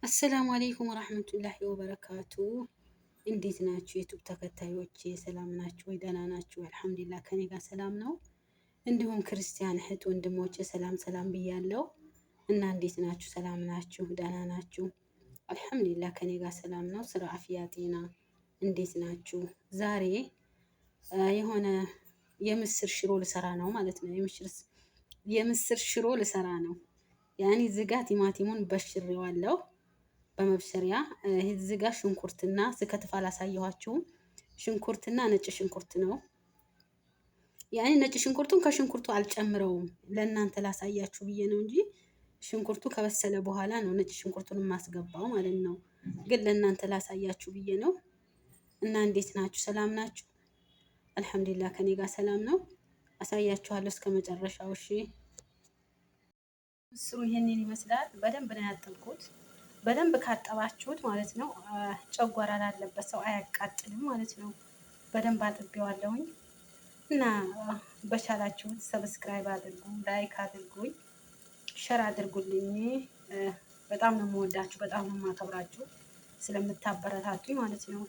አሰላሙ አሌይኩም ወራህመቱላሂ ወበረካቱ። እንዴት ናችሁ የዩቱብ ተከታዮቼ? ሰላም ናችሁ ወይ? ደህና ናችሁ? አልሐምዱሊላህ ከኔ ጋር ሰላም ነው። እንዲሁም ክርስቲያን እህት ወንድሞቼ ሰላም ሰላም ብያለሁ እና እንዴት ናችሁ? ሰላም ናችሁ? ደህና ናችሁ? አልሐምዱሊላህ ከኔ ጋር ሰላም ነው። ስራ፣ አፍያ፣ ጤና እንዴት ናችሁ? ዛሬ የሆነ የምስር ሽሮ ልሰራ ነው ማለት ነው። የምስር ሽሮ ልሰራ ነው። ያኔ ዝጋ ቲማቲሙን በሽሬዋለሁ በመብሰሪያ እዚህ ጋር ሽንኩርትና ስከትፍ አላሳየኋችሁም። ሽንኩርትና ነጭ ሽንኩርት ነው። ያኔ ነጭ ሽንኩርቱን ከሽንኩርቱ አልጨምረውም ለእናንተ ላሳያችሁ ብዬ ነው እንጂ ሽንኩርቱ ከበሰለ በኋላ ነው ነጭ ሽንኩርቱን የማስገባው ማለት ነው። ግን ለእናንተ ላሳያችሁ ብዬ ነው። እና እንዴት ናችሁ? ሰላም ናችሁ? አልሐምዱሊላህ ከኔ ጋር ሰላም ነው። አሳያችኋለሁ እስከ መጨረሻው። እሺ ምስሩ ይሄንን ይመስላል። በደንብ ነው ያጠብኩት። በደንብ ካጠባችሁት ማለት ነው ጨጓራ ላለበት ሰው አያቃጥልም ማለት ነው። በደንብ አጥቤዋለሁኝ እና በቻላችሁት ሰብስክራይብ አድርጉ፣ ላይክ አድርጉኝ፣ ሸር አድርጉልኝ። በጣም ነው የምወዳችሁ፣ በጣም ነው የማከብራችሁ ስለምታበረታቱኝ ማለት ነው።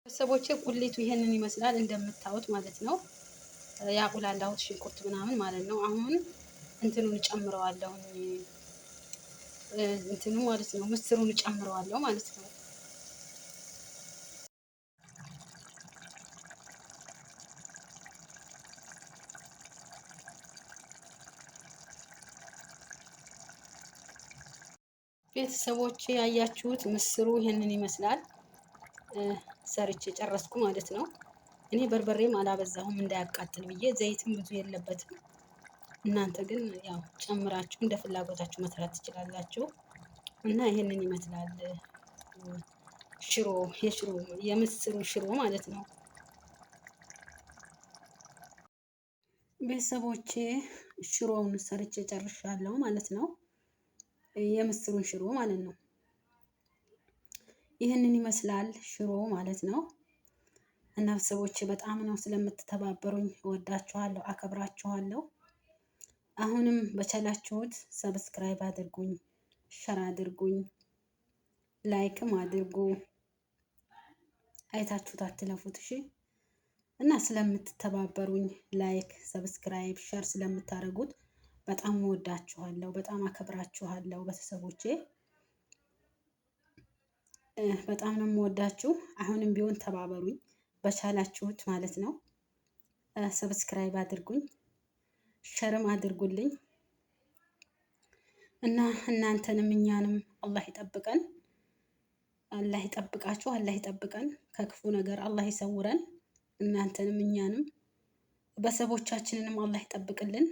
ቤተሰቦቼ ቁሌቱ ይሄንን ይመስላል እንደምታዩት ማለት ነው። ያቁላላሁት ሽንኩርት ምናምን ማለት ነው። አሁን እንትኑን ጨምረዋለሁኝ እንትኑ ማለት ነው ምስሩን ጨምረዋለሁ ማለት ነው። ቤተሰቦቼ ያያችሁት ምስሩ ይሄንን ይመስላል። ሰርቼ ጨረስኩ ማለት ነው። እኔ በርበሬም አላበዛሁም እንዳያቃጥል ብዬ፣ ዘይትም ብዙ የለበትም። እናንተ ግን ያው ጨምራችሁ እንደ ፍላጎታችሁ መስራት ትችላላችሁ። እና ይሄንን ይመስላል ሽሮ፣ የምስሩ ሽሮ ማለት ነው። ቤተሰቦቼ ሽሮውን ሰርቼ ጨርሻለሁ ማለት ነው። የምስሩን ሽሮ ማለት ነው። ይህንን ይመስላል ሽሮ ማለት ነው። እና ቤተሰቦቼ በጣም ነው ስለምትተባበሩኝ፣ እወዳችኋለሁ፣ አከብራችኋለሁ። አሁንም በቻላችሁት ሰብስክራይብ አድርጉኝ፣ ሸር አድርጉኝ፣ ላይክም አድርጉ። አይታችሁት አትለፉት እሺ። እና ስለምትተባበሩኝ ላይክ፣ ሰብስክራይብ፣ ሸር ስለምታደርጉት በጣም እወዳችኋለሁ፣ በጣም አከብራችኋለሁ ቤተሰቦቼ። በጣም ነው የምወዳችሁ። አሁንም ቢሆን ተባበሩኝ በቻላችሁት ማለት ነው። ሰብስክራይብ አድርጉኝ፣ ሸርም አድርጉልኝ እና እናንተንም እኛንም አላህ ይጠብቀን፣ አላህ ይጠብቃችሁ፣ አላህ ይጠብቀን፣ ከክፉ ነገር አላህ ይሰውረን። እናንተንም እኛንም ቤተሰቦቻችንንም አላህ ይጠብቅልን።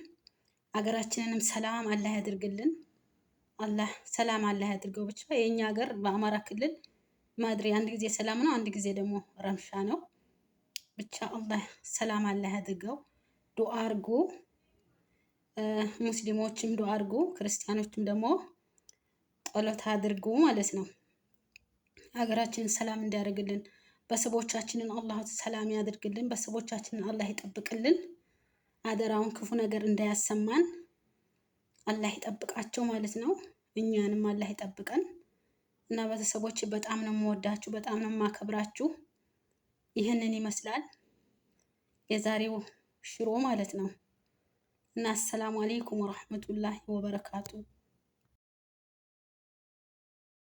አገራችንንም ሰላም አላህ ያድርግልን። አላህ ሰላም አላህ ያድርገው። ብቻ የኛ ሀገር በአማራ ክልል ማድሪ አንድ ጊዜ ሰላም ነው፣ አንድ ጊዜ ደግሞ ረምሻ ነው። ብቻ አላህ ሰላም አላህ ያድርገው። ዱአ አርጉ፣ ሙስሊሞችም ዱአ አርጉ፣ ክርስቲያኖችም ደግሞ ጸሎት አድርጉ ማለት ነው። ሀገራችንን ሰላም እንዲያደርግልን፣ ቤተሰቦቻችንን አላህ ሰላም ያድርግልን፣ ቤተሰቦቻችንን አላህ ይጠብቅልን። አደራውን ክፉ ነገር እንዳያሰማን አላህ ይጠብቃቸው ማለት ነው። እኛንም አላህ ይጠብቀን እና ቤተሰቦች በጣም ነው የምወዳችሁ፣ በጣም ነው የማከብራችሁ። ይህንን ይመስላል የዛሬው ሽሮ ማለት ነው። እና አሰላሙ አሌይኩም ወራህመቱላሂ ወበረካቱ።